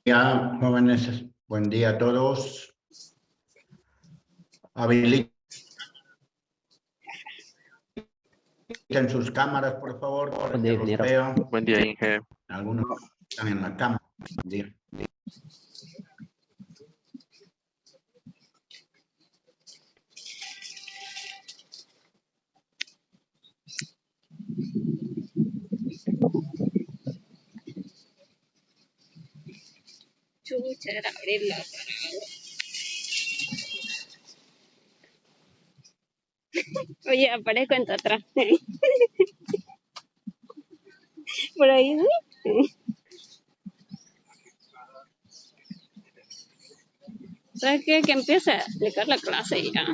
día, jóvenes. Buen día a todos. Habiliten sus cámaras, por favor, para que los vea. Buen día, Inge. Algunos están en la cámara. Buen día. Chucha, era abrirla. Oye, aparezco en tu atrás. Por ahí, ¿sí? ¿Sabes qué? Que empiece a explicar la clase y ya.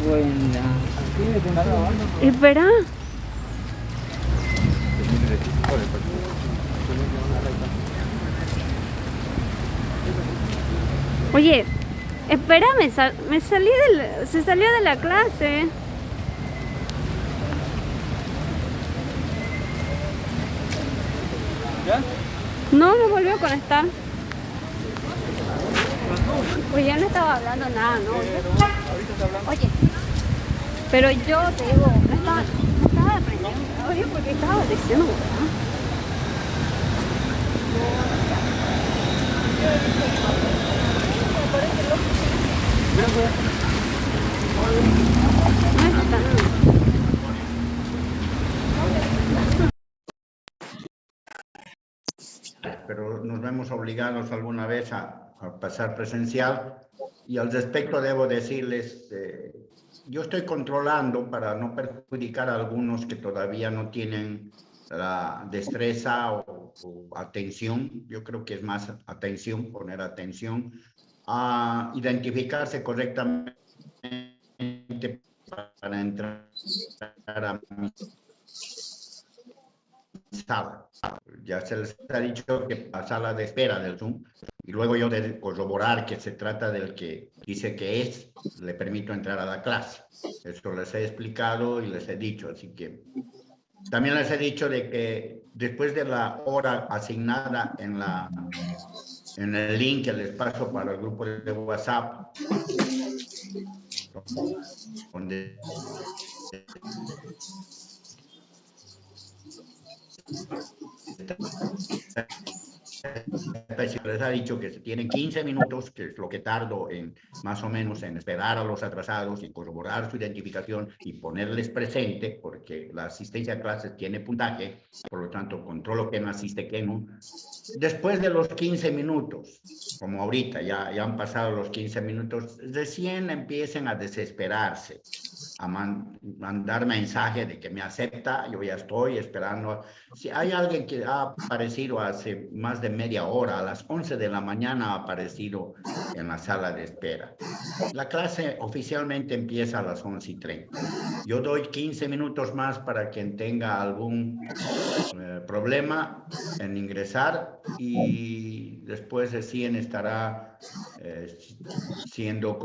Buena. Espera. Oye, espérame, se salió de la clase. ¿Ya? No, me volvió a conectar. Pues ya no estaba hablando nada, ¿no? Oye, pero yo te digo, no estaba aprendiendo, oye, porque estaba diciendo, ¿verdad? No está tan... Pero nos vemos obligados alguna vez a pasar presencial. Y al respecto debo decirles, yo estoy controlando para no perjudicar a algunos que todavía no tienen la destreza o atención. Yo creo que es más atención, poner atención, a identificarse correctamente para entrar a mi sala. Ya se les ha dicho que la sala de espera del Zoom, y luego yo de corroborar que se trata del que dice que es, le permito entrar a la clase. Esto les he explicado y les he dicho, así que también les he dicho de que después de la hora asignada en el link que les paso para el grupo de WhatsApp, donde les ha dicho que se tienen 15 minutos, que es lo que tardo en más o menos en esperar a los atrasados, en corroborar su identificación y ponerles presente, porque la asistencia a clases tiene puntaje, por lo tanto controlo quién asiste, quién no. Después de los 15 minutos, como ahorita ya han pasado los 15 minutos, recién empiecen a desesperarse, a mandar mensaje de que me acepta, yo ya estoy esperando. Si hay alguien que ha aparecido hace más de media hora, a las 11 de la mañana ha aparecido en la sala de espera. La clase oficialmente empieza a las 11:30. Yo doy 15 minutos más para quien tenga algún problema en ingresar, y después recién estará siendo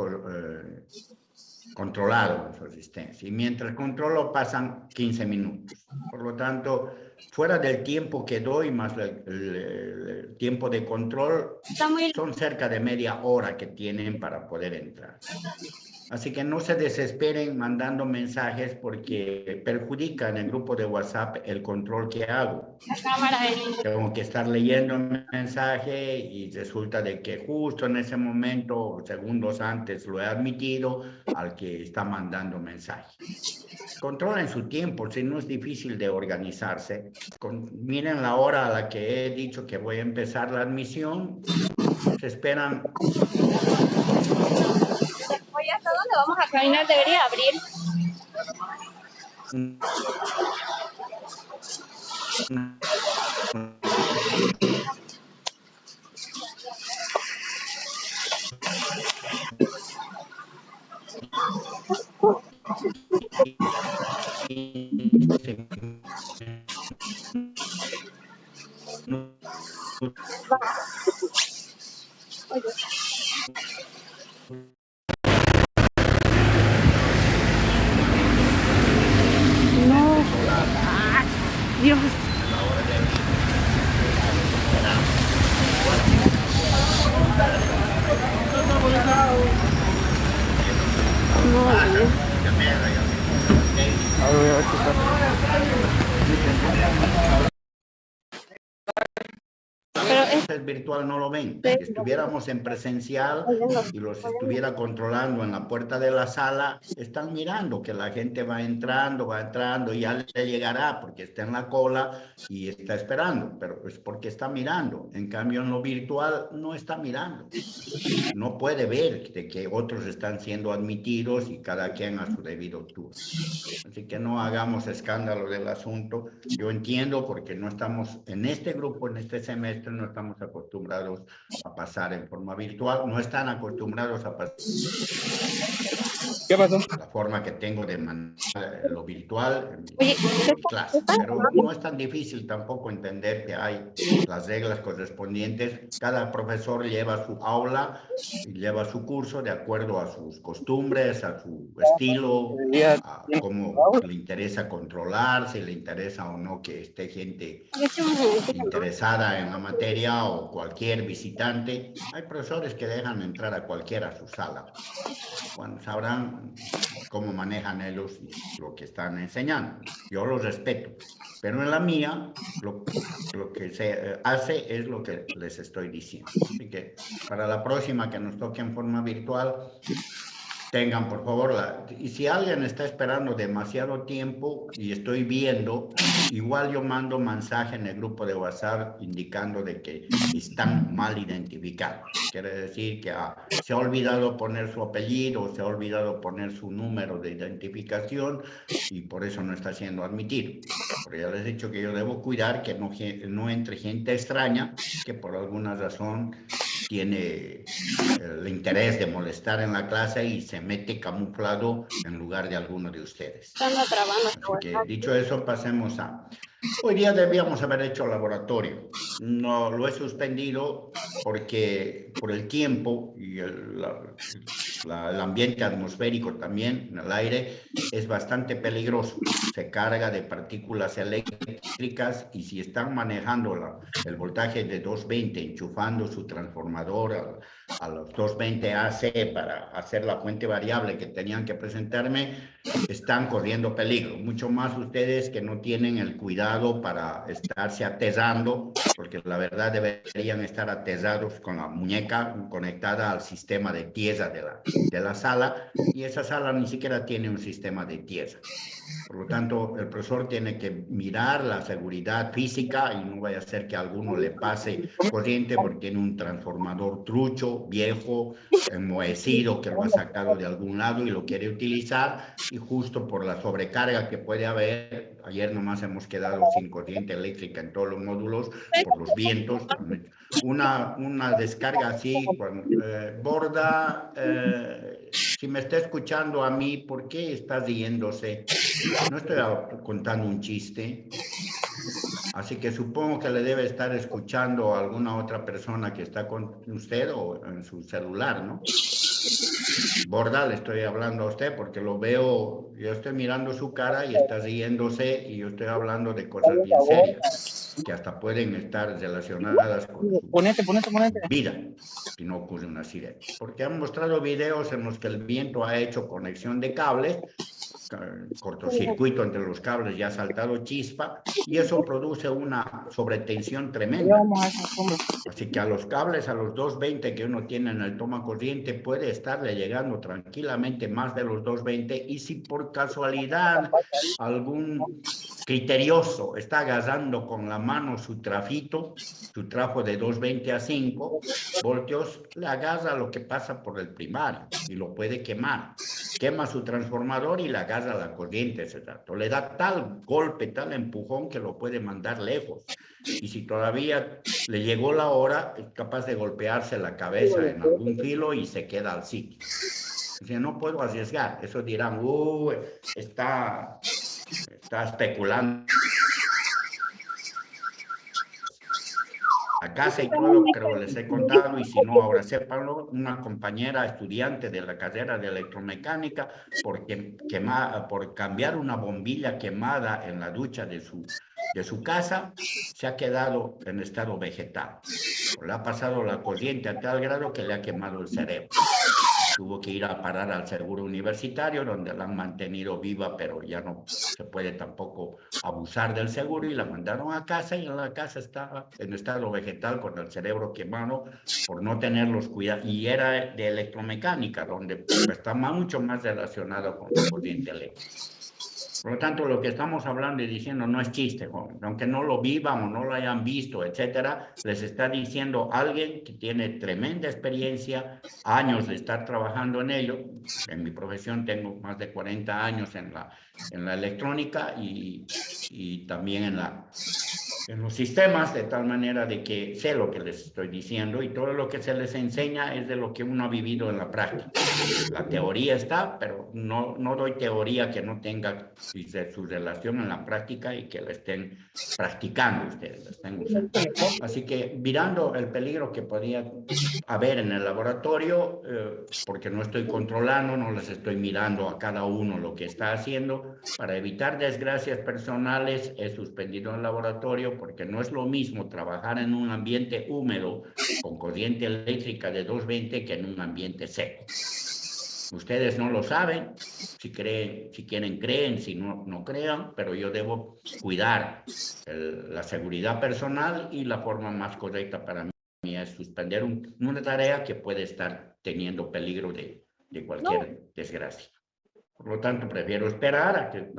controlado en su asistencia. Y mientras controlo pasan 15 minutos. Por lo tanto, fuera del tiempo que doy más el tiempo de control, son cerca de media hora que tienen para poder entrar. Así que no se desesperen mandando mensajes, porque perjudica en el grupo de WhatsApp el control que hago. Tengo que estar leyendo el mensaje y resulta de que justo en ese momento, segundos antes, lo he admitido al que está mandando mensaje. Controlen su tiempo, si no es difícil de organizarse. Miren la hora a la que he dicho que voy a empezar la admisión. Se esperan. Oye, ¿hasta dónde vamos a caminar? Debería abrir. No. Dios. Pero Es virtual, no lo ven. Si estuviéramos en presencial y los estuviera controlando en la puerta de la sala, están mirando que la gente va entrando y ya le llegará porque está en la cola y está esperando, pero es porque está mirando. En cambio, en lo virtual no está mirando. No puede ver de que otros están siendo admitidos y cada quien a su debido turno. Así que no hagamos escándalo del asunto. Yo entiendo porque no estamos en este grupo, en este semestre, no estamos acostumbrados a pasar en forma virtual, no están acostumbrados a pasar. ¿Qué pasó? La forma que tengo de manejar lo virtual en oye, mi clase. Pero no es tan difícil tampoco entender que hay las reglas correspondientes. Cada profesor lleva su aula y lleva su curso de acuerdo a sus costumbres, a su estilo, a cómo le interesa controlar, si le interesa o no que esté gente interesada en la materia o cualquier visitante. Hay profesores que dejan entrar a cualquiera a su sala. Bueno, sabrán cómo manejan ellos lo que están enseñando. Yo los respeto, pero en la mía lo que se hace es lo que les estoy diciendo. Así que para la próxima que nos toque en forma virtual, tengan por favor y si alguien está esperando demasiado tiempo y estoy viendo, igual yo mando mensaje en el grupo de WhatsApp indicando de que están mal identificados. Quiere decir que se ha olvidado poner su apellido, se ha olvidado poner su número de identificación y por eso no está siendo admitido. Pero ya les he dicho que yo debo cuidar que no entre gente extraña que por alguna razón tiene el interés de molestar en la clase y se mete camuflado en lugar de alguno de ustedes. Así que dicho eso, pasemos a... Hoy día debíamos haber hecho laboratorio. No lo he suspendido porque por el tiempo y el ambiente atmosférico también, en el aire, es bastante peligroso. Se carga de partículas eléctricas y si están manejando el voltaje de 220, enchufando su transformador a los 220 AC para hacer la fuente variable que tenían que presentarme, están corriendo peligro. Mucho más ustedes que no tienen el cuidado para estarse atezando, porque la verdad deberían estar atezados con la muñeca conectada al sistema de tiesa de la sala, y esa sala ni siquiera tiene un sistema de tiesa. Por lo tanto, el profesor tiene que mirar la seguridad física y no vaya a ser que a alguno le pase corriente porque tiene un transformador trucho, viejo, enmohecido, que lo ha sacado de algún lado y lo quiere utilizar, y justo por la sobrecarga que puede haber, ayer nomás hemos quedado sin corriente eléctrica en todos los módulos por los vientos. Una descarga así, Borda, si me está escuchando a mí, ¿por qué está riéndose? No estoy contando un chiste, así que supongo que le debe estar escuchando a alguna otra persona que está con usted o en su celular, ¿no? Borda, le estoy hablando a usted porque lo veo, yo estoy mirando su cara y está riéndose y yo estoy hablando de cosas bien serias que hasta pueden estar relacionadas con su vida si no ocurre un accidente. Porque han mostrado videos en los que el viento ha hecho conexión de cables, cortocircuito entre los cables y ha saltado chispa, y eso produce una sobretensión tremenda. Así que a los cables, a los 220 que uno tiene en el toma corriente, puede estarle llegando tranquilamente más de los 220, y si por casualidad algún criterioso está agarrando con la mano su trafito, su trafo de 220 a 5 voltios, le agarra lo que pasa por el primario y lo puede quemar. Quema su transformador y le agarra la corriente ese rato. Le da tal golpe, tal empujón que lo puede mandar lejos. Y si todavía le llegó la hora, es capaz de golpearse la cabeza en algún filo y se queda al sitio. O sea, no puedo arriesgar. Eso dirán, está especulando. A casa y todo, creo les he contado, y si no, ahora sépanlo, una compañera estudiante de la carrera de electromecánica, por cambiar una bombilla quemada en la ducha de su casa, se ha quedado en estado vegetal. Le ha pasado la corriente a tal grado que le ha quemado el cerebro. tuvo que ir a parar al seguro universitario, donde la han mantenido viva, pero ya no se puede tampoco abusar del seguro, y la mandaron a casa, y en la casa estaba en estado vegetal con el cerebro quemado por no tener los cuidados, y era de electromecánica, donde está mucho más relacionado con la corriente eléctrica. Por lo tanto, lo que estamos hablando y diciendo no es chiste, joven. Aunque no lo vivan o no lo hayan visto, etcétera, les está diciendo alguien que tiene tremenda experiencia, años de estar trabajando en ello. En mi profesión tengo más de 40 años en la electrónica y también en los sistemas, de tal manera de que sé lo que les estoy diciendo, y todo lo que se les enseña es de lo que uno ha vivido en la práctica. La teoría está, pero no doy teoría que no tenga su relación en la práctica y que la estén practicando ustedes, la estén usando. Así que mirando el peligro que podía haber en el laboratorio, porque no estoy controlando, no les estoy mirando a cada uno lo que está haciendo, para evitar desgracias personales he suspendido el laboratorio, porque no es lo mismo trabajar en un ambiente húmedo con corriente eléctrica de 220 que en un ambiente seco. Ustedes no lo saben, si quieren creen, si no, no crean, pero yo debo cuidar la seguridad personal, y la forma más correcta para mí es suspender una tarea que puede estar teniendo peligro de cualquier desgracia. Por lo tanto, prefiero esperar a que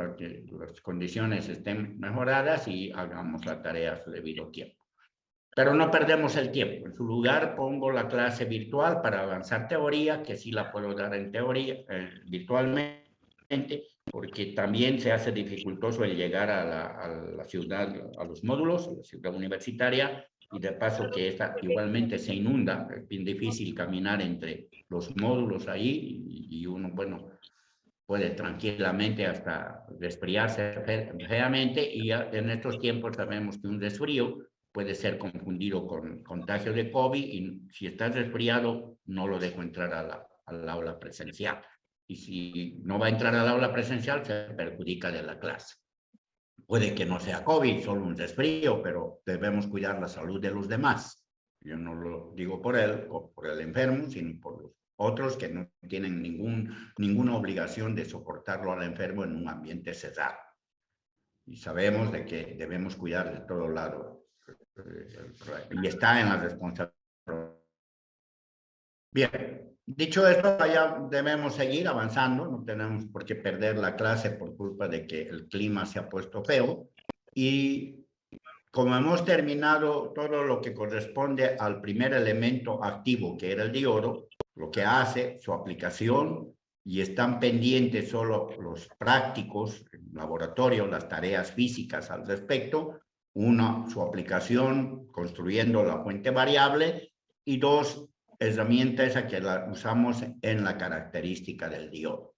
las condiciones estén mejoradas y hagamos la tarea a su debido tiempo. Pero no perdemos el tiempo. En su lugar pongo la clase virtual para avanzar teoría, que sí la puedo dar en teoría, virtualmente, porque también se hace dificultoso el llegar a la ciudad, a los módulos, a la ciudad universitaria, y de paso que esta igualmente se inunda. Es bien difícil caminar entre los módulos ahí, y uno, bueno, puede tranquilamente hasta resfriarse feamente, y en estos tiempos sabemos que un resfrío puede ser confundido con contagio de COVID, y si estás resfriado no lo dejo entrar al aula presencial. Y si no va a entrar al aula presencial, se perjudica de la clase. Puede que no sea COVID, solo un resfrío, pero debemos cuidar la salud de los demás. Yo no lo digo por él o por el enfermo, sino por los otros que no tienen ninguna obligación de soportarlo al enfermo en un ambiente cerrado. Y sabemos de que debemos cuidar de todo lado. Y está en la responsabilidad. Bien, dicho esto, ya debemos seguir avanzando. No tenemos por qué perder la clase por culpa de que el clima se ha puesto feo. Y como hemos terminado todo lo que corresponde al primer elemento activo, que era el diodo, lo que hace, su aplicación, y están pendientes solo los prácticos, en laboratorio, las tareas físicas al respecto. Una, su aplicación, construyendo la fuente variable, y dos, herramienta esa que la usamos en la característica del diodo.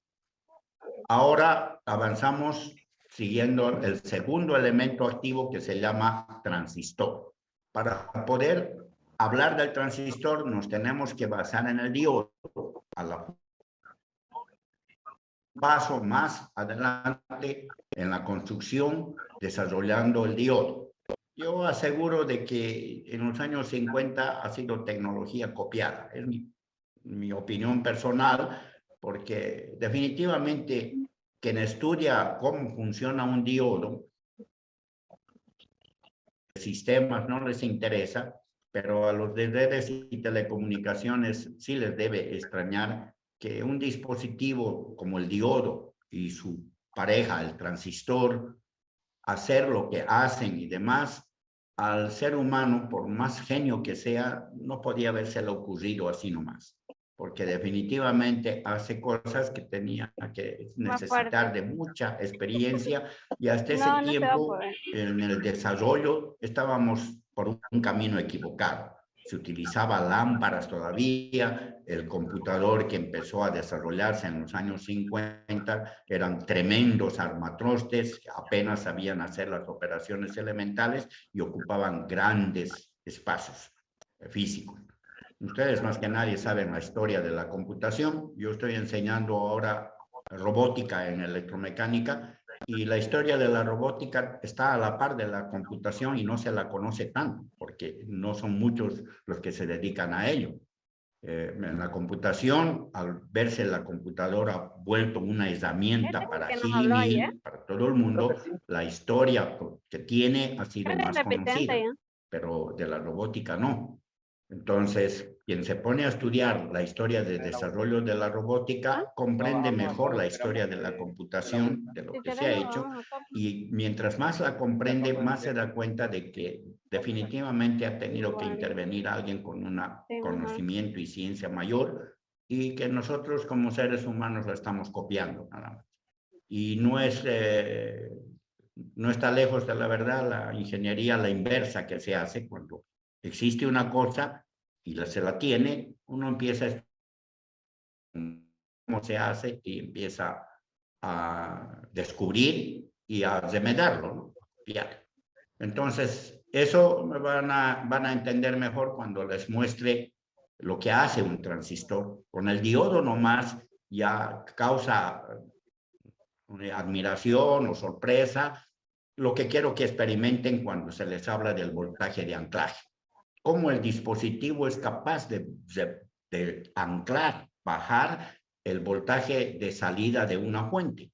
Ahora avanzamos siguiendo el segundo elemento activo, que se llama transistor. Para poder hablar del transistor nos tenemos que basar en el diodo. Paso más adelante en la construcción, desarrollando el diodo. Yo aseguro de que en los años 50 ha sido tecnología copiada. Es mi opinión personal, porque definitivamente quien estudia cómo funciona un diodo, sistemas no les interesa, pero a los de redes y telecomunicaciones sí les debe extrañar que un dispositivo como el diodo y su pareja, el transistor, hacer lo que hacen y demás, al ser humano, por más genio que sea, no podía habérselo ocurrido así nomás, porque definitivamente hace cosas que tenía que necesitar de mucha experiencia, y hasta ese tiempo en el desarrollo estábamos por un camino equivocado. Se utilizaba lámparas todavía, el computador que empezó a desarrollarse en los años 50 eran tremendos armatrostes, apenas sabían hacer las operaciones elementales y ocupaban grandes espacios físicos. Ustedes más que nadie saben la historia de la computación. Yo estoy enseñando ahora robótica en electromecánica, y la historia de la robótica está a la par de la computación y no se la conoce tanto, porque no son muchos los que se dedican a ello. En la computación, al verse la computadora vuelto una herramienta para Gili, para todo el mundo, la historia que tiene ha sido más conocida, pero de la robótica no. Entonces, quien se pone a estudiar la historia de desarrollo de la robótica comprende mejor la historia de la computación, de lo que se ha hecho, y mientras más la comprende, más se da cuenta de que definitivamente ha tenido que intervenir alguien con un conocimiento y ciencia mayor, y que nosotros como seres humanos la estamos copiando nada más. Y no está lejos de la verdad la ingeniería, la inversa que se hace cuando existe una cosa y se la tiene, uno empieza a cómo se hace y empieza a descubrir y a remediarlo, ¿no? Entonces, eso van a entender mejor cuando les muestre lo que hace un transistor. Con el diodo nomás ya causa admiración o sorpresa. Lo que quiero que experimenten cuando se les habla del voltaje de anclaje. Cómo el dispositivo es capaz de anclar, bajar el voltaje de salida de una fuente.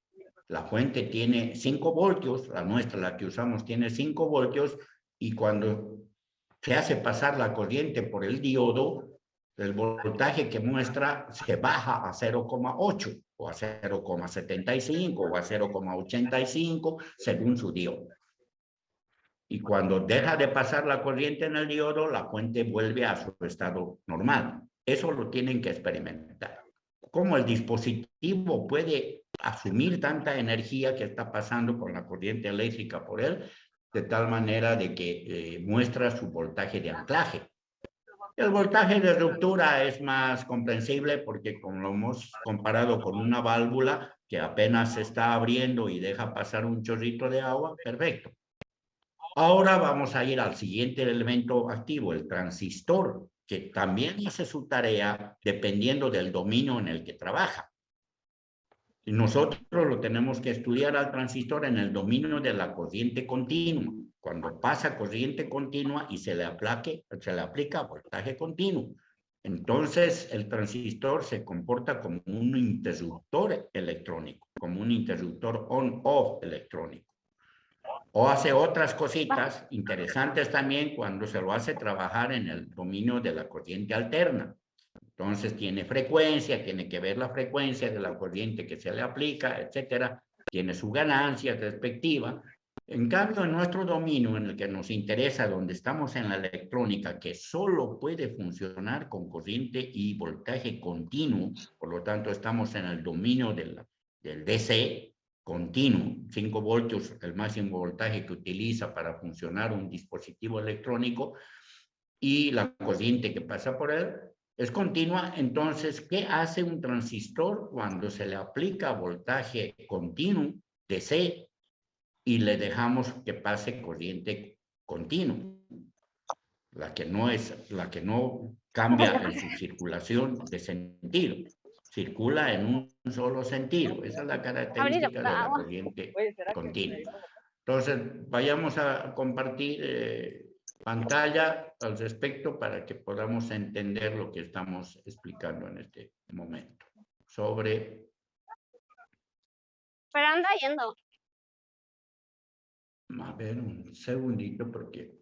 La fuente tiene 5 voltios, la nuestra, la que usamos, tiene 5 voltios, y cuando se hace pasar la corriente por el diodo, el voltaje que muestra se baja a 0,8 o a 0,75 o a 0,85 según su diodo. Y cuando deja de pasar la corriente en el diodo, la fuente vuelve a su estado normal. Eso lo tienen que experimentar. Cómo el dispositivo puede asumir tanta energía que está pasando con la corriente eléctrica por él, de tal manera de que muestra su voltaje de anclaje. El voltaje de ruptura es más comprensible porque como lo hemos comparado con una válvula que apenas se está abriendo y deja pasar un chorrito de agua, perfecto. Ahora vamos a ir al siguiente elemento activo, el transistor, que también hace su tarea dependiendo del dominio en el que trabaja. Y nosotros lo tenemos que estudiar al transistor en el dominio de la corriente continua. Cuando pasa corriente continua y se le aplica voltaje continuo. Entonces el transistor se comporta como un interruptor electrónico, como un interruptor on-off electrónico. O hace otras cositas interesantes también cuando se lo hace trabajar en el dominio de la corriente alterna. Entonces tiene frecuencia, tiene que ver la frecuencia de la corriente que se le aplica, etcétera. Tiene su ganancia respectiva. En cambio, en nuestro dominio, en el que nos interesa, donde estamos en la electrónica, que solo puede funcionar con corriente y voltaje continuo, por lo tanto, estamos en el dominio del DC continuo, 5 voltios, el máximo voltaje que utiliza para funcionar un dispositivo electrónico, y la corriente que pasa por él es continua. Entonces, ¿qué hace un transistor cuando se le aplica voltaje continuo, DC, y le dejamos que pase corriente continua? La que no cambia en su circulación de sentido. Circula en un solo sentido. Esa es la característica de la corriente continua. Entonces, vayamos a compartir pantalla al respecto para que podamos entender lo que estamos explicando en este momento. Sobre... Pero anda yendo. A ver, un segundito porque...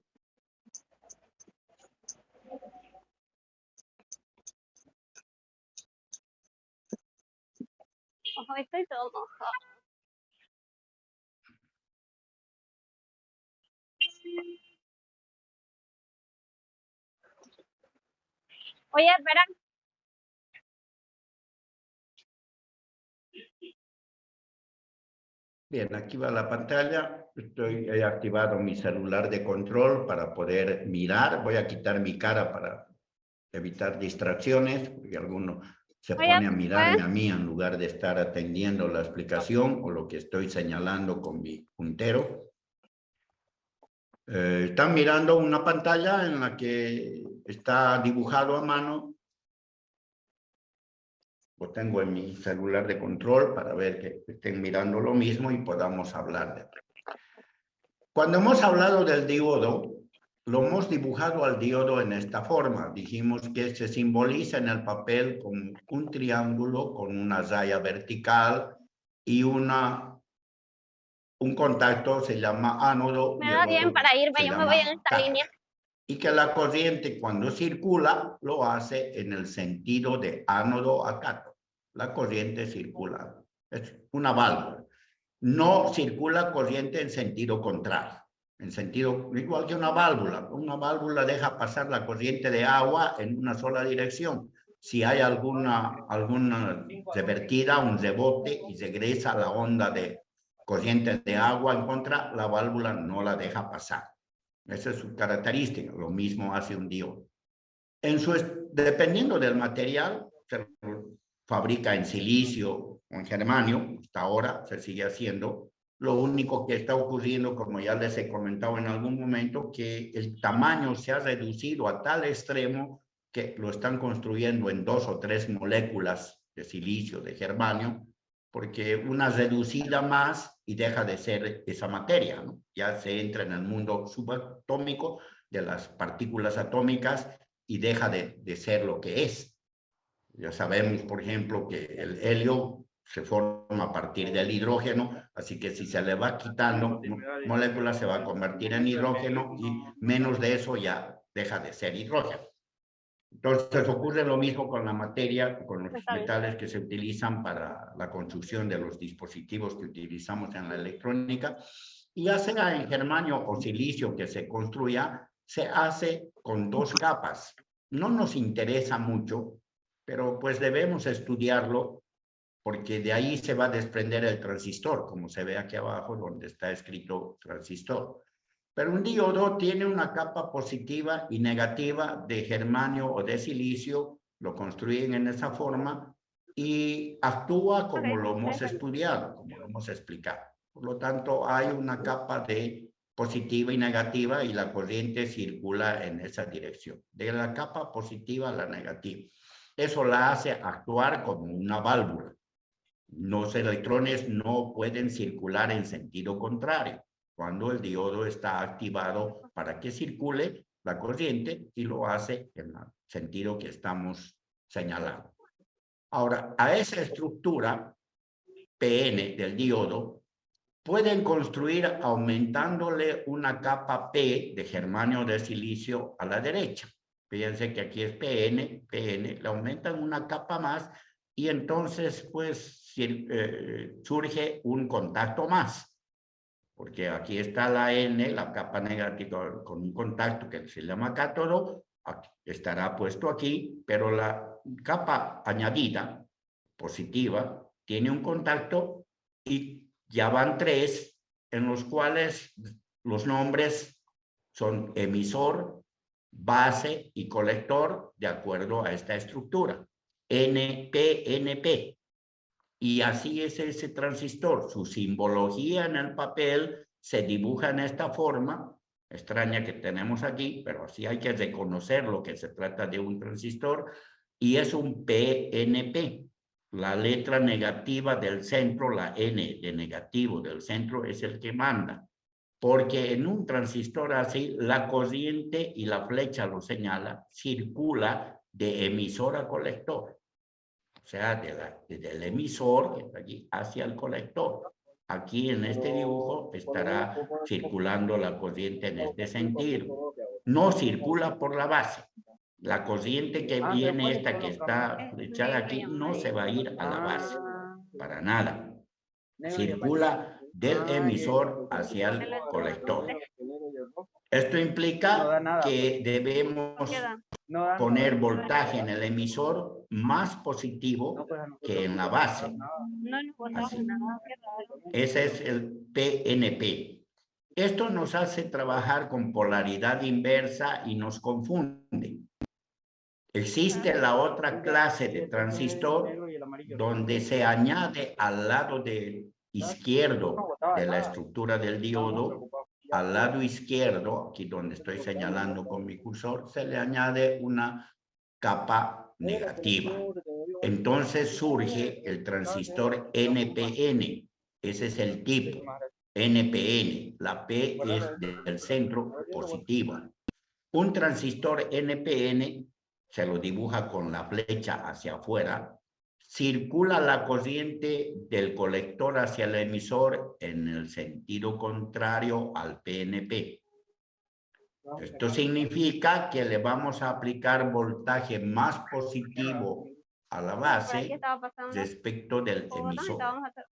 Ojo, estoy todo mojado. Oye, espera. Bien, aquí va la pantalla. He activado mi celular de control para poder mirar. Voy a quitar mi cara para evitar distracciones, porque alguno se pone a mirarme a mí en lugar de estar atendiendo la explicación o lo que estoy señalando con mi puntero. Están mirando una pantalla en la que está dibujado a mano. Lo tengo en mi celular de control para ver que estén mirando lo mismo y podamos hablar de él. Cuando hemos hablado del diodo, lo hemos dibujado al diodo en esta forma. Dijimos que se simboliza en el papel como un triángulo con una raya vertical y un contacto se llama ánodo. Me da bien para irme, yo me voy en esta línea. Y que la corriente cuando circula lo hace en el sentido de ánodo a cátodo. La corriente circula. Es una válvula. No circula corriente en sentido contrario. En sentido, igual que una válvula. Una válvula deja pasar la corriente de agua en una sola dirección. Si hay alguna revertida, un rebote y regresa la onda de corriente de agua en contra, la válvula no la deja pasar. Esa es su característica. Lo mismo hace un diodo. Dependiendo del material, se fabrica en silicio o en germanio. Hasta ahora se sigue haciendo. Lo único que está ocurriendo, como ya les he comentado en algún momento, que el tamaño se ha reducido a tal extremo que lo están construyendo en 2 o 3 moléculas de silicio, de germanio, porque una reducida más y deja de ser esa materia, ¿no? Ya se entra en el mundo subatómico de las partículas atómicas y deja de ser lo que es. Ya sabemos, por ejemplo, que el helio se forma a partir del hidrógeno, así que si se le va quitando moléculas se va a convertir en hidrógeno y menos de eso ya deja de ser hidrógeno. Entonces ocurre lo mismo con la materia, con los metales que se utilizan para la construcción de los dispositivos que utilizamos en la electrónica. Y ya sea en germanio o silicio que se construya, se hace con 2 capas. No nos interesa mucho, pero pues debemos estudiarlo porque de ahí se va a desprender el transistor, como se ve aquí abajo donde está escrito transistor. Pero un diodo tiene una capa positiva y negativa de germanio o de silicio, lo construyen en esa forma y actúa como lo hemos estudiado, como lo hemos explicado. Por lo tanto, hay una capa de positiva y negativa y la corriente circula en esa dirección, de la capa positiva a la negativa. Eso la hace actuar como una válvula. Los electrones no pueden circular en sentido contrario cuando el diodo está activado para que circule la corriente y lo hace en el sentido que estamos señalando. Ahora, a esa estructura PN del diodo pueden construir aumentándole una capa P de germanio de silicio a la derecha. Fíjense que aquí es PN, le aumentan una capa más y entonces pues surge un contacto más. Porque aquí está la N, la capa negativa con un contacto que se llama cátodo, estará puesto aquí, pero la capa añadida, positiva, tiene un contacto y ya van 3, en los cuales los nombres son emisor, base y colector, de acuerdo a esta estructura. NP, NP. Y así es ese transistor. Su simbología en el papel se dibuja en esta forma, extraña que tenemos aquí, pero así hay que reconocer lo que se trata de un transistor, y es un PNP. La letra negativa del centro, la N de negativo del centro, es el que manda. Porque en un transistor así, la corriente, y la flecha lo señala, circula de emisor a colector. O sea, del emisor, que está allí, hacia el colector. Aquí en este dibujo estará circulando la corriente en este sentido. No circula por la base. La corriente que viene, esta que está flechada aquí, no se va a ir a la base. Para nada. Circula del emisor hacia el colector. Esto implica que debemos poner voltaje en el emisor más positivo que en la base. Así. Ese es el PNP. Esto nos hace trabajar con polaridad inversa y nos confunde. Existe la otra clase de transistor donde se añade al lado izquierdo de la estructura del diodo, al lado izquierdo, aquí donde estoy señalando con mi cursor, se le añade una capa negativa. Entonces surge el transistor NPN. Ese es el tipo, NPN. La P es del centro positiva. Un transistor NPN se lo dibuja con la flecha hacia afuera, circula la corriente del colector hacia el emisor en el sentido contrario al PNP. Esto significa que le vamos a aplicar voltaje más positivo a la base respecto del emisor.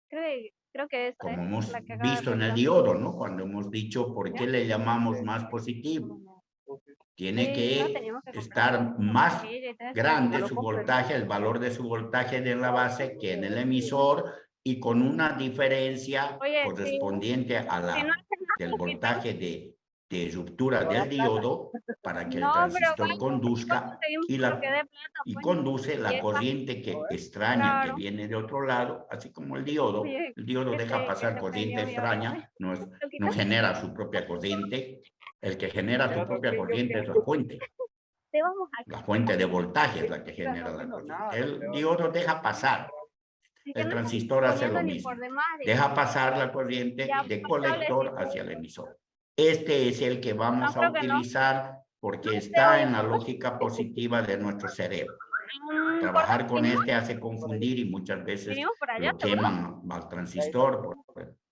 Creo que esa Como es hemos la que acaba de visto en el pasar. diodo, ¿no? Cuando hemos dicho por qué le llamamos más positivo. Tiene Sí, no que teníamos que comprar estar más Sí, entonces, grande lo su compro. voltaje, el valor de su voltaje de la base que en el emisor y con una diferencia Oye, correspondiente a si la no hacen más del poquito, voltaje de ruptura del diodo para que el no, pero transistor vaya, conduzca conseguimos y, uno que dé plata, y pues, conduce y la es fácil. corriente que extraña que Claro. viene de otro lado, así como el diodo. Oye, El diodo deja pasar corriente extraña, no genera su propia corriente. El que genera su propia corriente es la fuente. Te vamos a La fuente de voltaje es la que genera la corriente. El diodo deja pasar. El transistor hace lo mismo. Deja pasar la corriente de colector hacia el emisor. Este es el que vamos a utilizar porque está en la lógica positiva de nuestro cerebro. Trabajar con este hace confundir y muchas veces lo queman al transistor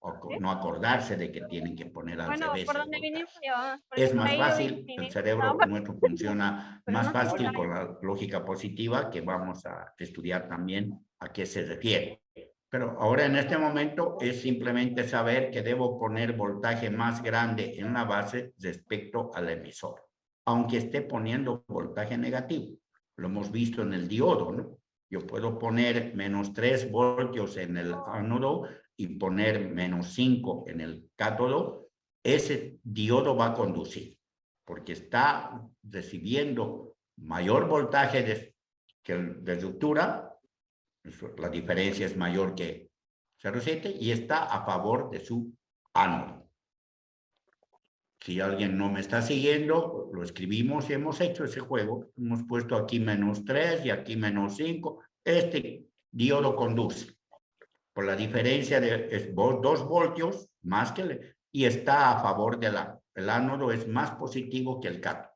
o no acordarse de que tienen que poner al revés el voltaje. Es más fácil, el cerebro nuestro funciona más fácil con la lógica positiva, que vamos a estudiar también a qué se refiere. Pero ahora en este momento es simplemente saber que debo poner voltaje más grande en la base respecto al emisor, aunque esté poniendo voltaje negativo. Lo hemos visto en el diodo, ¿no? Yo puedo poner menos 3 voltios en el ánodo y poner menos 5 en el cátodo. Ese diodo va a conducir, porque está recibiendo mayor voltaje de ruptura. La diferencia es mayor que 0,7 y está a favor de su ánodo. Si alguien no me está siguiendo, lo escribimos y hemos hecho ese juego. Hemos puesto aquí menos 3 y aquí menos 5. Este diodo conduce por la diferencia de 2 voltios más que y está a favor de el ánodo es más positivo que el cátodo.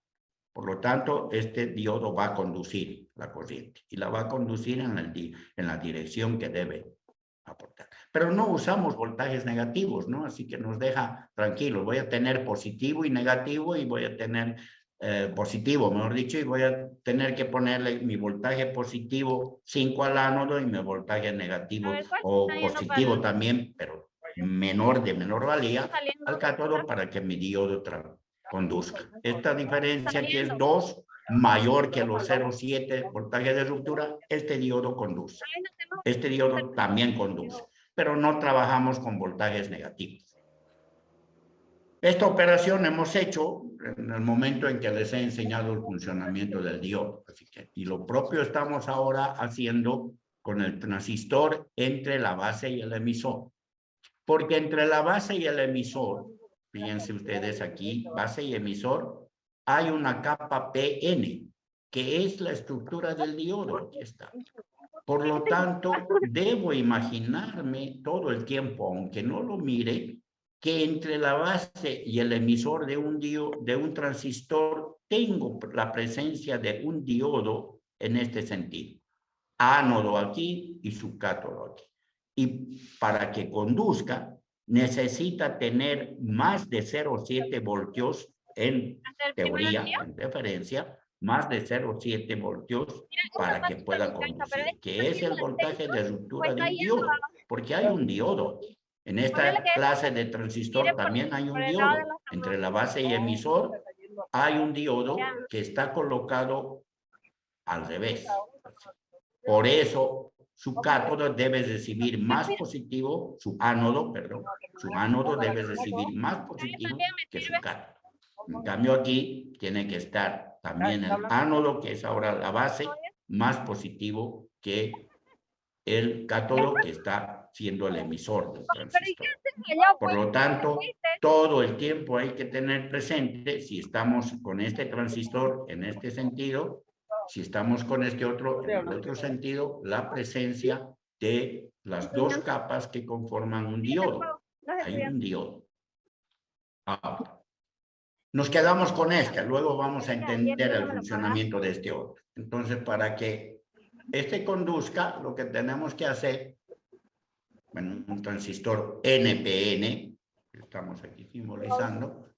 Por lo tanto, este diodo va a conducir la corriente y la va a conducir en la dirección que debe aportar. Pero no usamos voltajes negativos, ¿no? Así que nos deja tranquilos. Voy a tener positivo y negativo y voy a tener positivo, mejor dicho, y voy a tener que ponerle mi voltaje positivo 5 al ánodo y mi voltaje negativo o positivo también, pero de menor valía al cátodo para que mi diodo conduzca. Esta diferencia que es 2 mayor que los 0,7 voltaje de ruptura, este diodo conduce. Este diodo también conduce, pero no trabajamos con voltajes negativos. Esta operación hemos hecho en el momento en que les he enseñado el funcionamiento del diodo. Y lo propio estamos ahora haciendo con el transistor entre la base y el emisor. Porque entre la base y el emisor, fíjense ustedes aquí, base y emisor, hay una capa PN, que es la estructura del diodo. Aquí está. Por lo tanto, debo imaginarme todo el tiempo, aunque no lo mire, que entre la base y el emisor de un transistor tengo la presencia de un diodo en este sentido. Ánodo aquí y su cátodo aquí. Y para que conduzca, necesita tener más de 0,7 voltios en teoría, en referencia, más de 0,7 voltios para que pueda conducir, que es el voltaje de ruptura de un diodo, porque hay un diodo. En esta clase de transistor también hay un diodo. Entre la base y emisor hay un diodo que está colocado al revés. Por eso su cátodo debe recibir más positivo, su ánodo debe recibir más positivo que su cátodo. En cambio aquí tiene que estar también el ánodo, que es ahora la base, más positivo que el cátodo, que está siendo el emisor del transistor. Por lo tanto, todo el tiempo hay que tener presente, si estamos con este transistor en este sentido, si estamos con este otro en el otro sentido, la presencia de las dos capas que conforman un diodo. Hay un diodo. Ahora, Nos quedamos con este, luego vamos a entender el funcionamiento de este otro. Entonces, para que este conduzca, lo que tenemos que hacer, bueno, un transistor NPN, que estamos aquí simbolizando,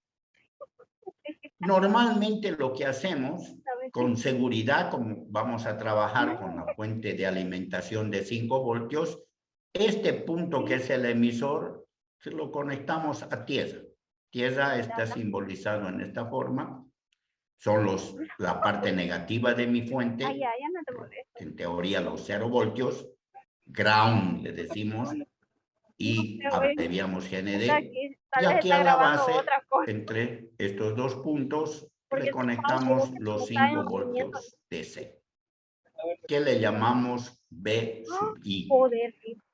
normalmente lo que hacemos, con seguridad, como vamos a trabajar con la fuente de alimentación de 5 voltios, este punto que es el emisor, se lo conectamos a tierra. Tierra está simbolizado en esta forma. Son la parte negativa de mi fuente. En teoría los 0 voltios. Ground le decimos. Y abreviamos GND. Y aquí a la base, entre estos dos puntos, le conectamos los 5 voltios DC. Que le llamamos B sub I.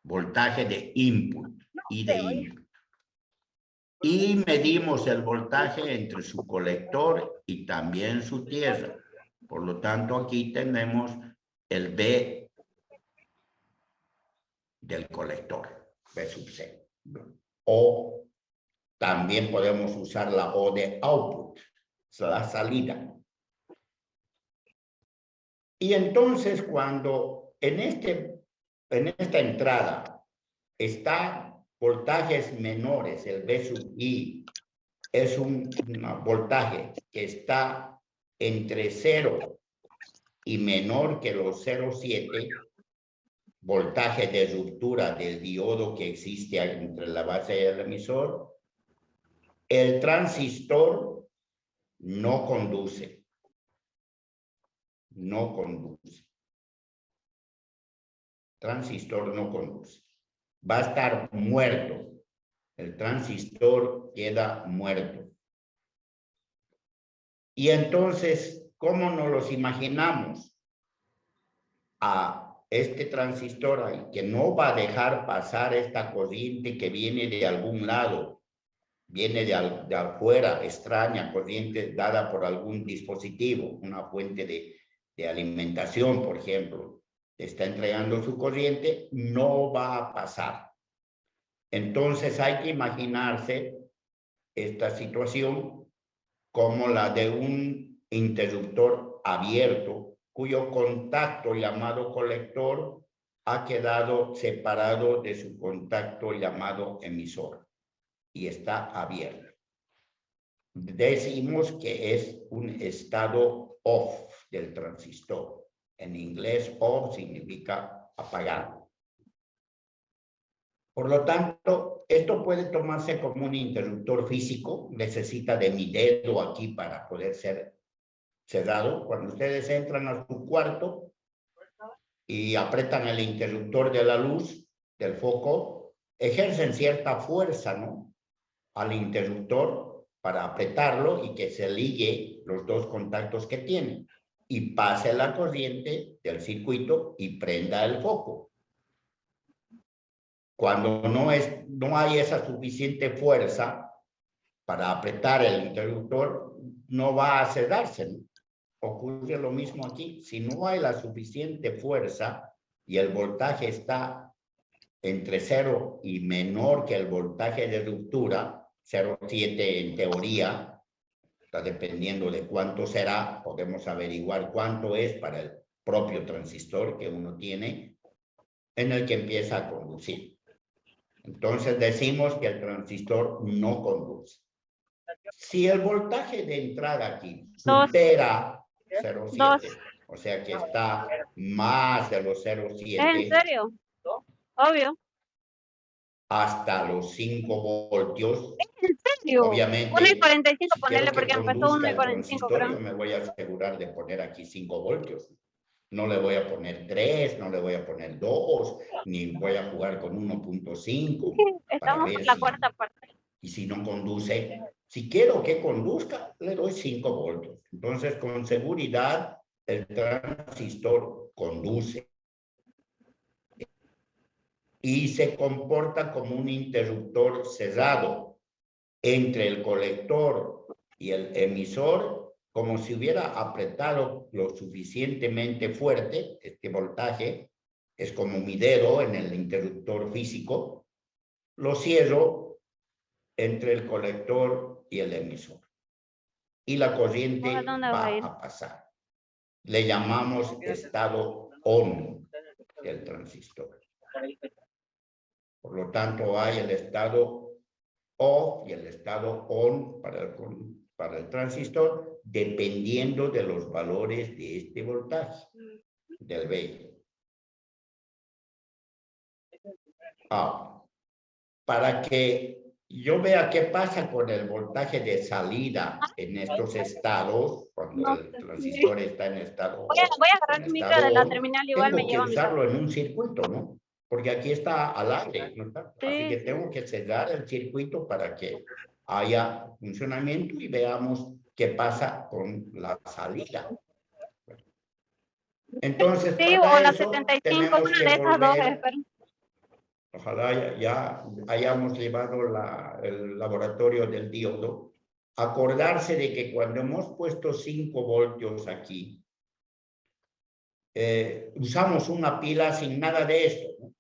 Voltaje de input. I de input. Y medimos el voltaje entre su colector y también su tierra. Por lo tanto, aquí tenemos el B del colector, B sub C. O también podemos usar la O de output, la salida. Y entonces, cuando en esta entrada está voltajes menores, el B sub I es un voltaje que está entre 0 y menor que los 0,7, voltaje de ruptura del diodo que existe entre la base y el emisor, el transistor no conduce. No conduce. Transistor no conduce. Va a estar muerto. El transistor queda muerto. Y entonces, ¿cómo nos los imaginamos? A este transistor ahí, que no va a dejar pasar esta corriente que viene de algún lado, viene de afuera, extraña, corriente dada por algún dispositivo, una fuente de alimentación, por ejemplo, está entregando su corriente, no va a pasar. Entonces hay que imaginarse esta situación como la de un interruptor abierto cuyo contacto llamado colector ha quedado separado de su contacto llamado emisor y está abierto. Decimos que es un estado off del transistor. En inglés, off significa apagado. Por lo tanto, esto puede tomarse como un interruptor físico. Necesita de mi dedo aquí para poder ser cerrado. Cuando ustedes entran a su cuarto y apretan el interruptor de la luz, del foco, ejercen cierta fuerza, ¿no?, al interruptor para apretarlo y que se ligue los dos contactos que tienen y pase la corriente del circuito y prenda el foco. Cuando no hay esa suficiente fuerza para apretar el interruptor, no va a cerrarse, ¿no? Ocurre lo mismo aquí. Si no hay la suficiente fuerza y el voltaje está entre 0 y menor que el voltaje de ruptura, 0,7 en teoría, está dependiendo de cuánto será, podemos averiguar cuánto es para el propio transistor que uno tiene, en el que empieza a conducir. Entonces decimos que el transistor no conduce. Si el voltaje de entrada aquí supera 0,7, o sea que está más de los 0,7. ¿En serio? Obvio. Hasta los 5 voltios. ¿En serio? Obviamente. 1,45, Si ponerle, porque empezó 1,45. Yo me voy a asegurar de poner aquí 5 voltios. No le voy a poner 3, no le voy a poner 2, ni voy a jugar con 1,5. Estamos en la cuarta parte. Y si no conduce, si quiero que conduzca, le doy 5 voltios. Entonces, con seguridad, el transistor conduce. Y se comporta como un interruptor cerrado entre el colector y el emisor, como si hubiera apretado lo suficientemente fuerte. Este voltaje es como mi dedo en el interruptor físico. Lo cierro entre el colector y el emisor. y la corriente ¿A dónde va va a ir? a pasar. Le llamamos estado on del transistor. Por lo tanto, hay el estado off y el estado on para el transistor, dependiendo de los valores de este voltaje, del V. Para que yo vea qué pasa con el voltaje de salida en estos estados, cuando el transistor está en estado Voy a agarrar tu micro de la terminal, igual me tengo que lleva mi usarlo en un circuito, ¿no? Porque aquí está al aire, ¿no está? Sí, Así que sí. tengo que cerrar el circuito para que haya funcionamiento y veamos qué pasa con la salida. Entonces, Sí, o para la eso 75, tenemos una que de esas dos, volver. espero. Ojalá ya hayamos llevado el laboratorio del diodo. Acordarse de que cuando hemos puesto 5 voltios aquí, usamos una pila sin nada de esto, ¿no?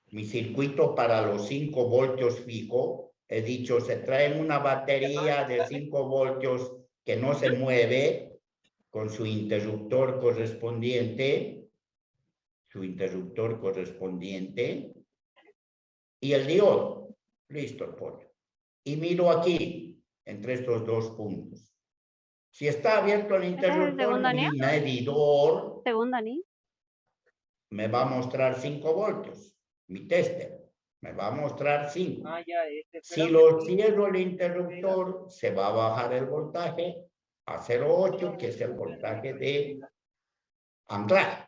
Mi circuito para los 5 voltios fijo, he dicho, se trae una batería de 5 voltios que no se mueve con su interruptor correspondiente, y el diodo. Listo, el pollo. Y miro aquí, entre estos dos puntos. Si está abierto el interruptor, mi medidor me va a mostrar 5 voltios. Mi tester me va a mostrar 5. Si lo cierro el interruptor, se va a bajar el voltaje a 0,8, que es el voltaje de anclaje.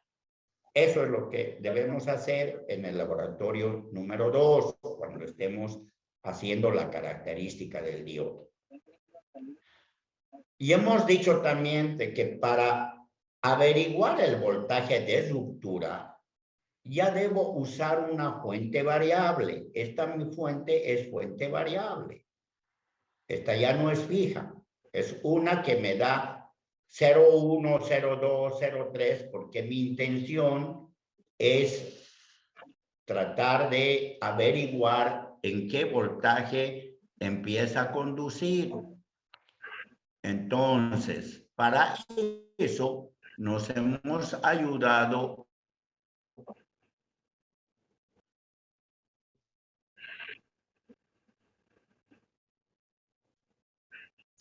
Eso es lo que debemos hacer en el laboratorio número 2, cuando estemos haciendo la característica del diodo. Y hemos dicho también de que para averiguar el voltaje de ruptura, ya debo usar una fuente variable. Esta mi fuente es fuente variable. Esta ya no es fija. Es una que me da 0,1, 0,2, 0,3, porque mi intención es tratar de averiguar en qué voltaje empieza a conducir. Entonces, para eso nos hemos ayudado.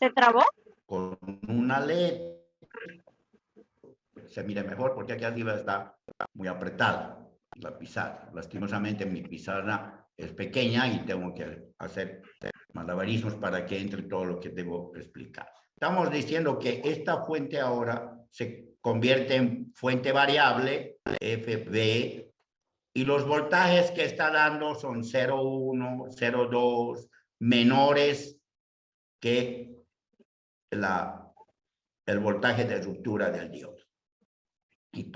¿Se trabó? Con una LED. Se mire mejor porque aquí arriba está muy apretada la pizarra. Lastimosamente mi pizarra es pequeña y tengo que hacer malabarismos para que entre todo lo que debo explicar. Estamos diciendo que esta fuente ahora se convierte en fuente variable, FV, y los voltajes que está dando son 0,1, 0,2, menores que el voltaje de ruptura del diodo. Y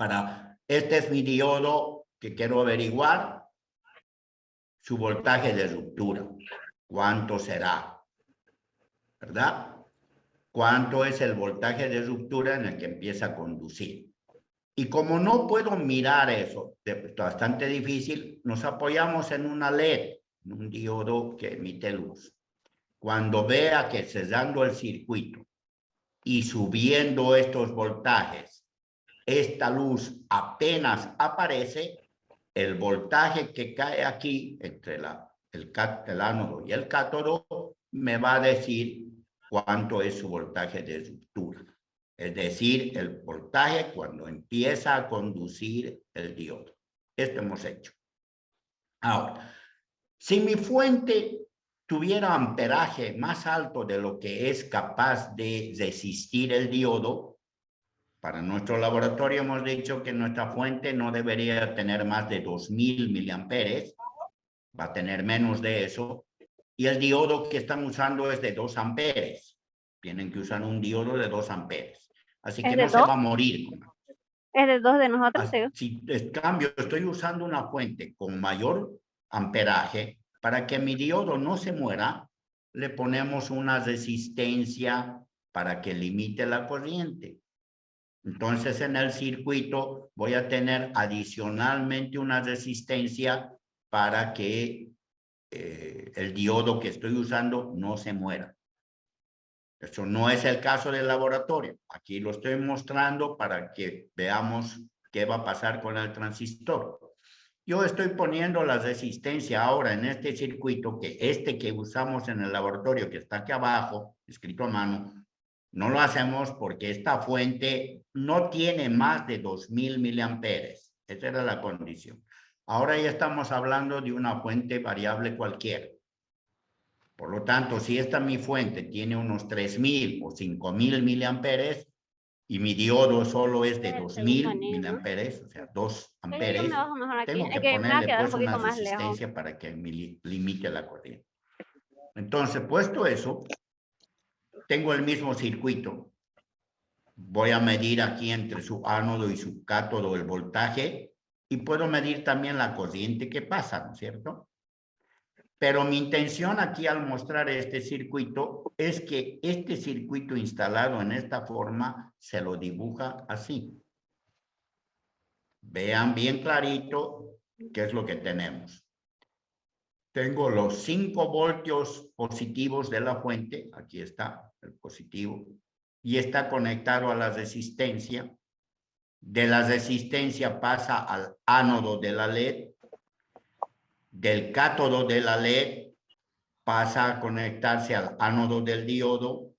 este es mi diodo que quiero averiguar su voltaje de ruptura. ¿Cuánto será? ¿Verdad? ¿Cuánto es el voltaje de ruptura en el que empieza a conducir? Y como no puedo mirar eso, es bastante difícil, nos apoyamos en una LED, en un diodo que emite luz. Cuando vea que cerrando el circuito y subiendo estos voltajes, esta luz apenas aparece, el voltaje que cae aquí entre el ánodo y el cátodo me va a decir cuánto es su voltaje de ruptura. Es decir, el voltaje cuando empieza a conducir el diodo. Esto hemos hecho. Ahora, si mi fuente tuviera amperaje más alto de lo que es capaz de resistir el diodo, para nuestro laboratorio hemos dicho que nuestra fuente no debería tener más de 2000 miliamperes, va a tener menos de eso, y el diodo que están usando es de 2 amperes. Tienen que usar un diodo de 2 amperes. Así que no se va a morir. Es de 2 de nosotros. Si en cambio estoy usando una fuente con mayor amperaje, para que mi diodo no se muera, le ponemos una resistencia para que limite la corriente. Entonces en el circuito voy a tener adicionalmente una resistencia para que el diodo que estoy usando no se muera. Eso no es el caso del laboratorio. Aquí lo estoy mostrando para que veamos qué va a pasar con el transistor. Yo estoy poniendo la resistencia ahora en este circuito, que usamos en el laboratorio, que está aquí abajo, escrito a mano, no lo hacemos porque esta fuente no tiene más de 2000 miliamperes. Esa era la condición. Ahora ya estamos hablando de una fuente variable cualquiera. Por lo tanto, si esta mi fuente tiene unos 3000 o 5000 miliamperes y mi diodo solo es de 2000 miliamperes, o sea, 2 amperes, tengo que ponerle pues una resistencia para que me limite la corriente. Entonces, puesto eso, tengo el mismo circuito. Voy a medir aquí entre su ánodo y su cátodo el voltaje y puedo medir también la corriente que pasa, ¿no es cierto? Pero mi intención aquí al mostrar este circuito es que este circuito instalado en esta forma se lo dibuja así. Vean bien clarito qué es lo que tenemos. Tengo los 5 voltios positivos de la fuente, aquí está el positivo, y está conectado a la resistencia. De la resistencia pasa al ánodo de la LED. Del cátodo de la LED pasa a conectarse al ánodo del diodo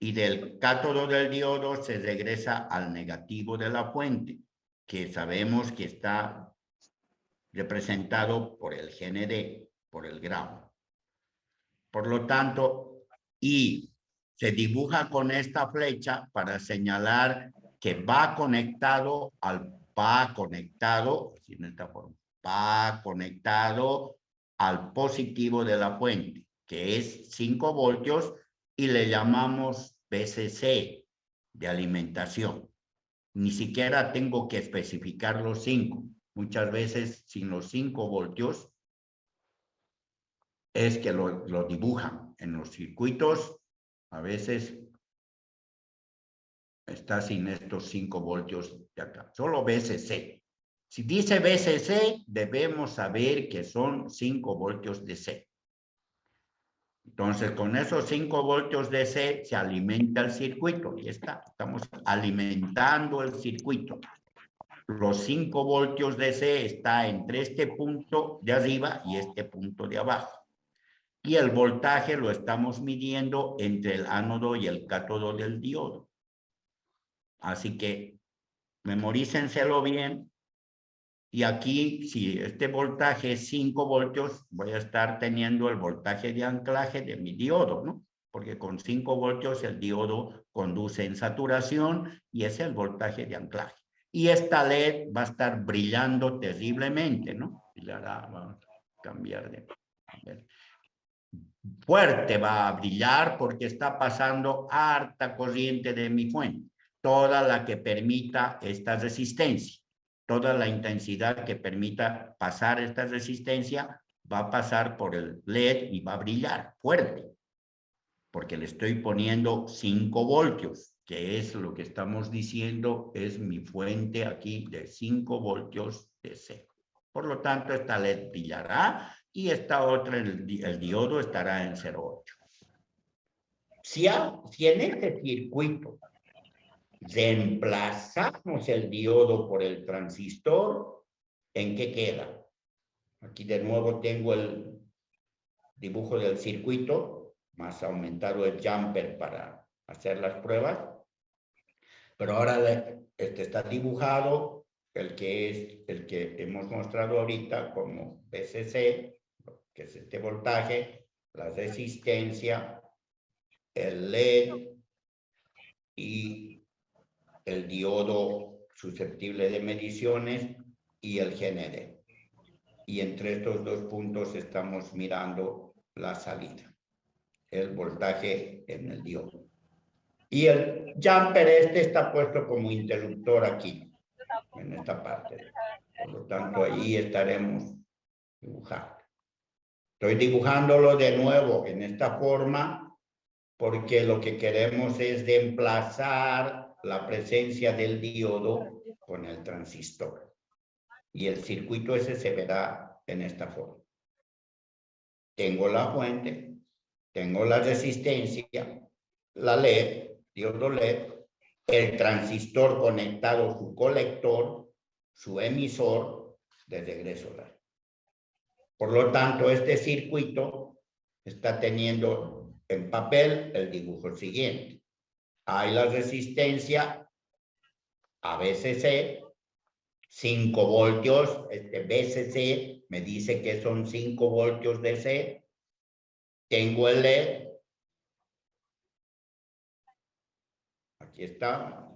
y del cátodo del diodo se regresa al negativo de la fuente, que sabemos que está representado por el GND, por el ground. Por lo tanto, y se dibuja con esta flecha para señalar que va conectado, en esta forma, va conectado al positivo de la fuente, que es 5 voltios, y le llamamos VCC de alimentación. Ni siquiera tengo que especificar los 5. Muchas veces sin los 5 voltios es que lo dibujan en los circuitos. A veces está sin estos 5 voltios de acá, solo VCC. Si dice VCC, debemos saber que son 5 voltios de C. Entonces, con esos 5 voltios de C se alimenta el circuito. Y está, estamos alimentando el circuito. Los 5 voltios de C está entre este punto de arriba y este punto de abajo. Y el voltaje lo estamos midiendo entre el ánodo y el cátodo del diodo. Así que memorícenselo bien. Y aquí, si este voltaje es 5 voltios, voy a estar teniendo el voltaje de anclaje de mi diodo, ¿no? Porque con 5 voltios el diodo conduce en saturación y es el voltaje de anclaje. Y esta LED va a estar brillando terriblemente, ¿no? Brillará, vamos a cambiar de... Fuerte va a brillar porque está pasando harta corriente de mi fuente, toda la que permita esta resistencia. Toda la intensidad que permita pasar esta resistencia va a pasar por el LED y va a brillar fuerte, porque le estoy poniendo 5 voltios, que es lo que estamos diciendo, es mi fuente aquí de 5 voltios de C. Por lo tanto, esta LED brillará y esta otra, el diodo, estará en 0,8. Si en este circuito reemplazamos el diodo por el transistor, ¿en qué queda? Aquí de nuevo tengo el dibujo del circuito, más aumentado el jumper para hacer las pruebas. Pero ahora este está dibujado, el que hemos mostrado ahorita como VCC, que es este voltaje, la resistencia, el LED y el diodo susceptible de mediciones y el GND. Y entre estos dos puntos estamos mirando la salida, el voltaje en el diodo. Y el jumper está puesto como interruptor aquí, en esta parte. Por lo tanto, ahí estaremos dibujando. Estoy dibujándolo de nuevo en esta forma porque lo que queremos es reemplazar la presencia del diodo con el transistor. Y el circuito ese se verá en esta forma. Tengo la fuente, tengo la resistencia la LED, diodo LED, el transistor conectado a su colector, su emisor de regreso solar. Por lo tanto, este circuito está teniendo en papel el dibujo siguiente. Hay la resistencia ABCC, 5 voltios, este BCC me dice que son 5 voltios DC. Tengo el LED. Aquí está.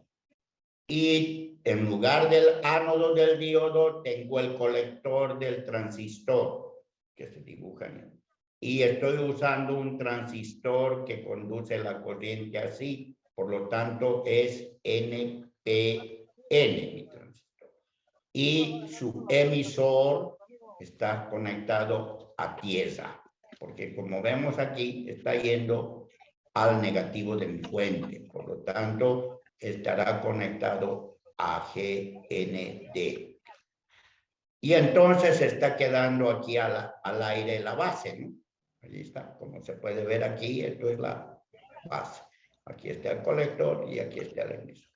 Y en lugar del ánodo del diodo, tengo el colector del transistor que se dibuja en él. Y estoy usando un transistor que conduce la corriente así. Por lo tanto, es NPN mi transistor. Y su emisor está conectado a tierra. Porque como vemos aquí, está yendo al negativo de mi fuente. Por lo tanto, estará conectado a GND. Y entonces está quedando aquí al aire la base, ¿no? Allí está, como se puede ver aquí, esto es la base. Aquí está el colector y aquí está el emisor.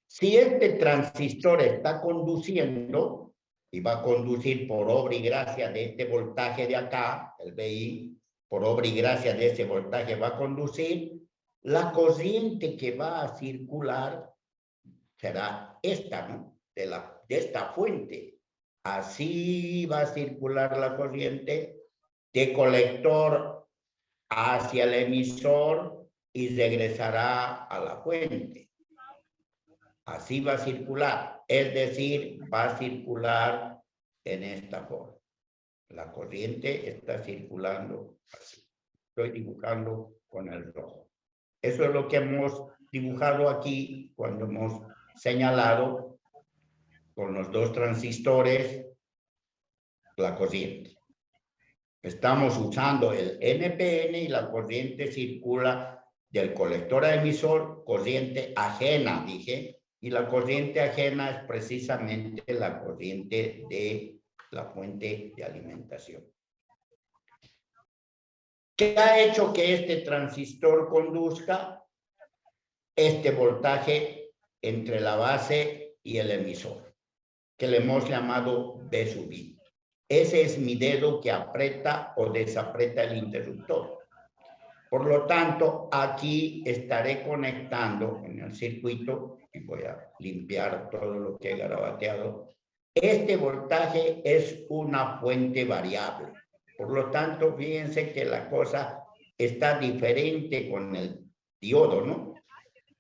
Si este transistor está conduciendo, y va a conducir por obra y gracia de este voltaje de acá, el VI, por obra y gracia de ese voltaje va a conducir, la corriente que va a circular será esta, ¿no? De esta fuente. Así va a circular la corriente de colector hacia el emisor y regresará a la fuente. Así va a circular, es decir, va a circular en esta forma. La corriente está circulando así. Estoy dibujando con el rojo. Eso es lo que hemos dibujado aquí cuando hemos señalado con los dos transistores la corriente. Estamos usando el NPN y la corriente circula del colector a emisor, corriente ajena, dije, y la corriente ajena es precisamente la corriente de la fuente de alimentación. ¿Qué ha hecho que este transistor conduzca? Este voltaje entre la base y el emisor, que le hemos llamado B sub I. Ese es mi dedo que aprieta o desaprieta el interruptor. Por lo tanto, aquí estaré conectando en el circuito, y voy a limpiar todo lo que he garabateado. Este voltaje es una fuente variable. Por lo tanto, fíjense que la cosa está diferente con el diodo, ¿no?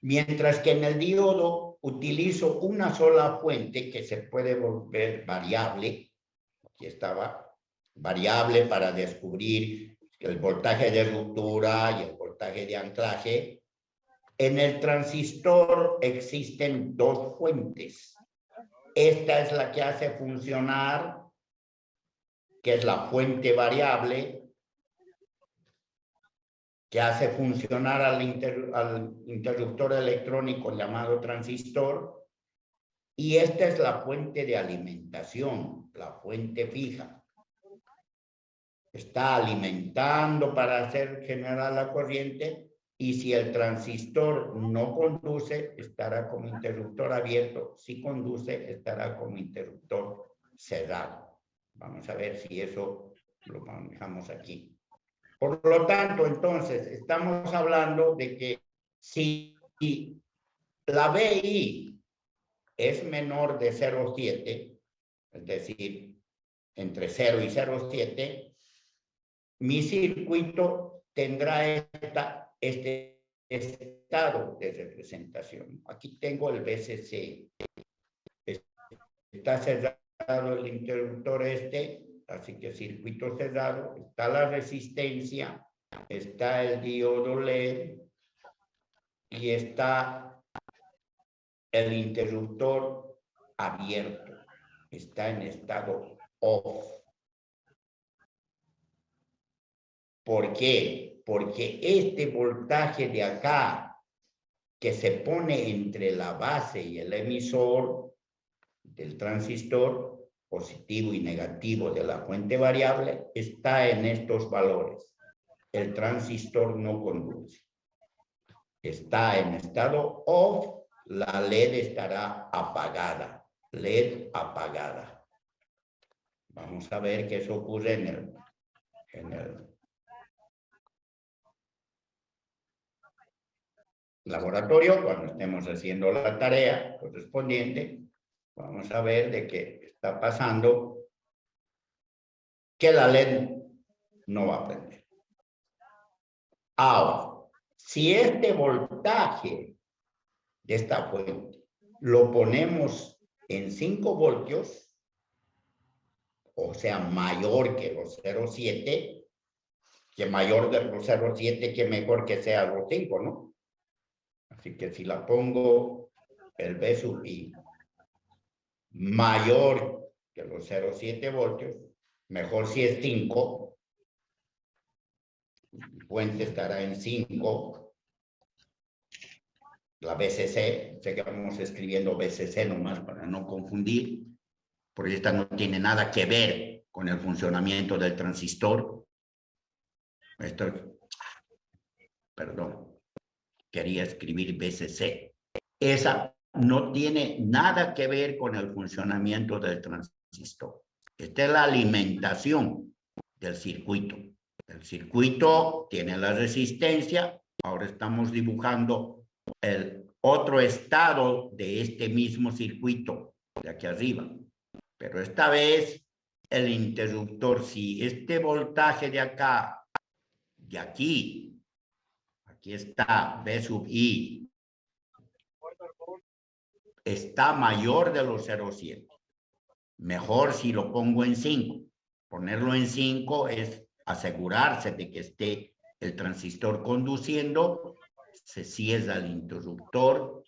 Mientras que en el diodo utilizo una sola fuente que se puede volver variable. Aquí estaba variable para descubrir el voltaje de ruptura y el voltaje de anclaje. En el transistor existen dos fuentes. Esta es la que hace funcionar, que es la fuente variable, que hace funcionar al interruptor electrónico llamado transistor. Y esta es la fuente de alimentación, la fuente fija. Está alimentando para hacer generar la corriente, y si el transistor no conduce, estará como interruptor abierto. Si conduce, estará como interruptor cerrado. Vamos a ver si eso lo manejamos aquí. Por lo tanto, entonces, estamos hablando de que si la BI es menor de 0,7, es decir, entre 0 y 0,7, mi circuito tendrá este estado de representación. Aquí tengo el BCC. Está cerrado el interruptor así que circuito cerrado. Está la resistencia, está el diodo LED y está el interruptor abierto. Está en estado off. ¿Por qué? Porque este voltaje de acá, que se pone entre la base y el emisor del transistor, positivo y negativo de la fuente variable, está en estos valores. El transistor no conduce. está en estado off, la LED estará apagada. LED apagada. Vamos a ver qué eso ocurre en el laboratorio cuando estemos haciendo la tarea correspondiente. Vamos a ver de qué está pasando, que la LED no va a prender. Ahora, si este voltaje de esta fuente lo ponemos en 5 voltios, o sea, mayor que los 0,7, que mayor de los 0,7, que mejor que sea los 5, ¿no? Así que si la pongo el V sub I mayor que los 0,7 voltios, mejor si es 5, la fuente estará en 5, la VCC, sé que vamos escribiendo VCC nomás para no confundir, porque esta no tiene nada que ver con el funcionamiento del transistor. Perdón, quería escribir VCC. Esa no tiene nada que ver con el funcionamiento del transistor. Esta es la alimentación del circuito. El circuito tiene la resistencia. Ahora estamos dibujando el otro estado de este mismo circuito de aquí arriba. Pero esta vez el interruptor, si este voltaje de acá, de aquí está V sub I, está mayor de los 0,7. Mejor si lo pongo en 5. Ponerlo en 5 es asegurarse de que esté el transistor conduciendo, se cierra el interruptor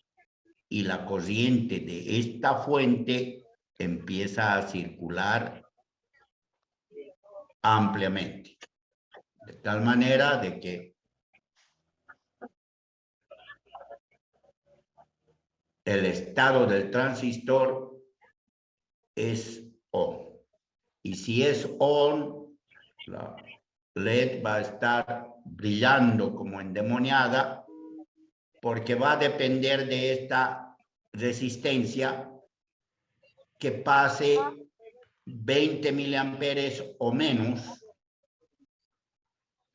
y la corriente de esta fuente empieza a circular ampliamente. De tal manera de que el estado del transistor es on. Y si es on, la LED va a estar brillando como endemoniada, porque va a depender de esta resistencia que pase 20 miliamperes o menos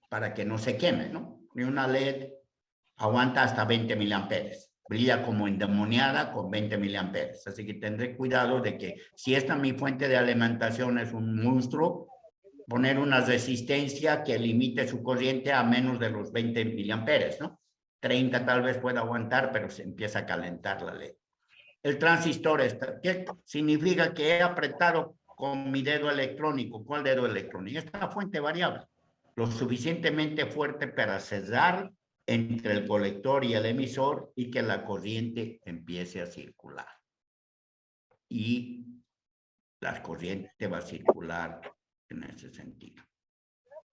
para que no se queme, ¿no? Y una LED aguanta hasta 20 miliamperes. Brilla como endemoniada con 20 miliamperes. Así que tendré cuidado de que si esta mi fuente de alimentación es un monstruo, poner una resistencia que limite su corriente a menos de los 20 miliamperes, ¿no? 30 tal vez pueda aguantar, pero se empieza a calentar la LED. El transistor está, ¿qué significa? Que he apretado con mi dedo electrónico. ¿Cuál dedo electrónico? Esta fuente variable, lo suficientemente fuerte para cerrar entre el colector y el emisor y que la corriente empiece a circular. Y la corriente va a circular en ese sentido.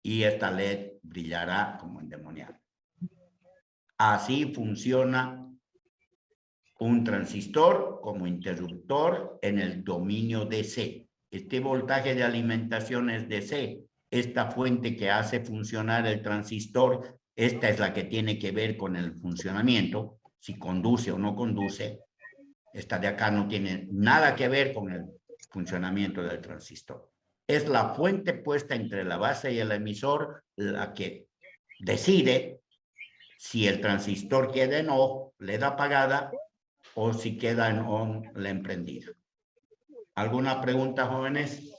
Y esta LED brillará como endemoniada. Así funciona un transistor como interruptor en el dominio DC. Este voltaje de alimentación es DC. Esta fuente que hace funcionar el transistor, esta es la que tiene que ver con el funcionamiento, si conduce o no conduce. Esta de acá no tiene nada que ver con el funcionamiento del transistor. Es la fuente puesta entre la base y el emisor la que decide si el transistor queda en off, LED apagada, o si queda en on, LED emprendida. ¿Alguna pregunta, jóvenes?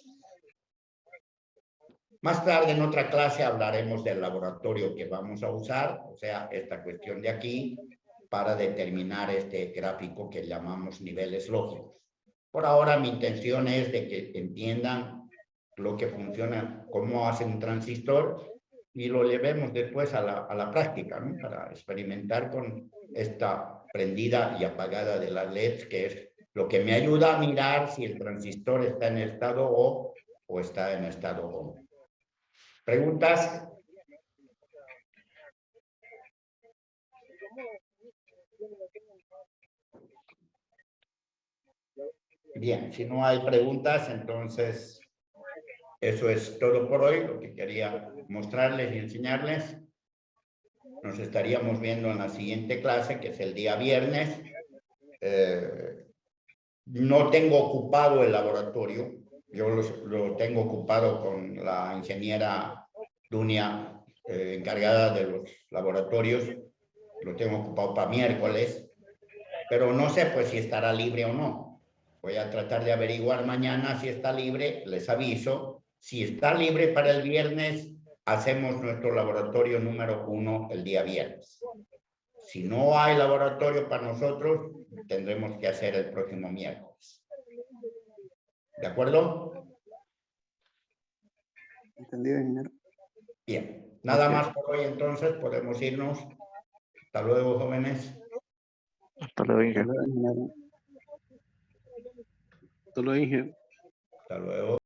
Más tarde en otra clase hablaremos del laboratorio que vamos a usar, o sea, esta cuestión de aquí, para determinar este gráfico que llamamos niveles lógicos. Por ahora mi intención es de que entiendan lo que funciona, cómo hace un transistor, y lo llevemos después a la práctica, ¿no? Para experimentar con esta prendida y apagada de las LEDs, que es lo que me ayuda a mirar si el transistor está en estado off o está en estado on. ¿Preguntas? Bien, si no hay preguntas, entonces eso es todo por hoy, lo que quería mostrarles y enseñarles. nos estaríamos viendo en la siguiente clase, que es el día viernes. No tengo ocupado el laboratorio, yo lo tengo ocupado con la ingeniera Dunia, encargada de los laboratorios, lo tengo ocupado para miércoles, pero no sé pues si estará libre o no. Voy a tratar de averiguar mañana si está libre, les aviso. Si está libre para el viernes, hacemos nuestro laboratorio número 1 el día viernes. Si no hay laboratorio para nosotros, tendremos que hacer el próximo miércoles. ¿De acuerdo? Entendido, ingeniero. Bien. Nada más por hoy, entonces, podemos irnos. Hasta luego, jóvenes. Hasta luego, ingeniero. Hasta luego, ingeniero. Hasta luego.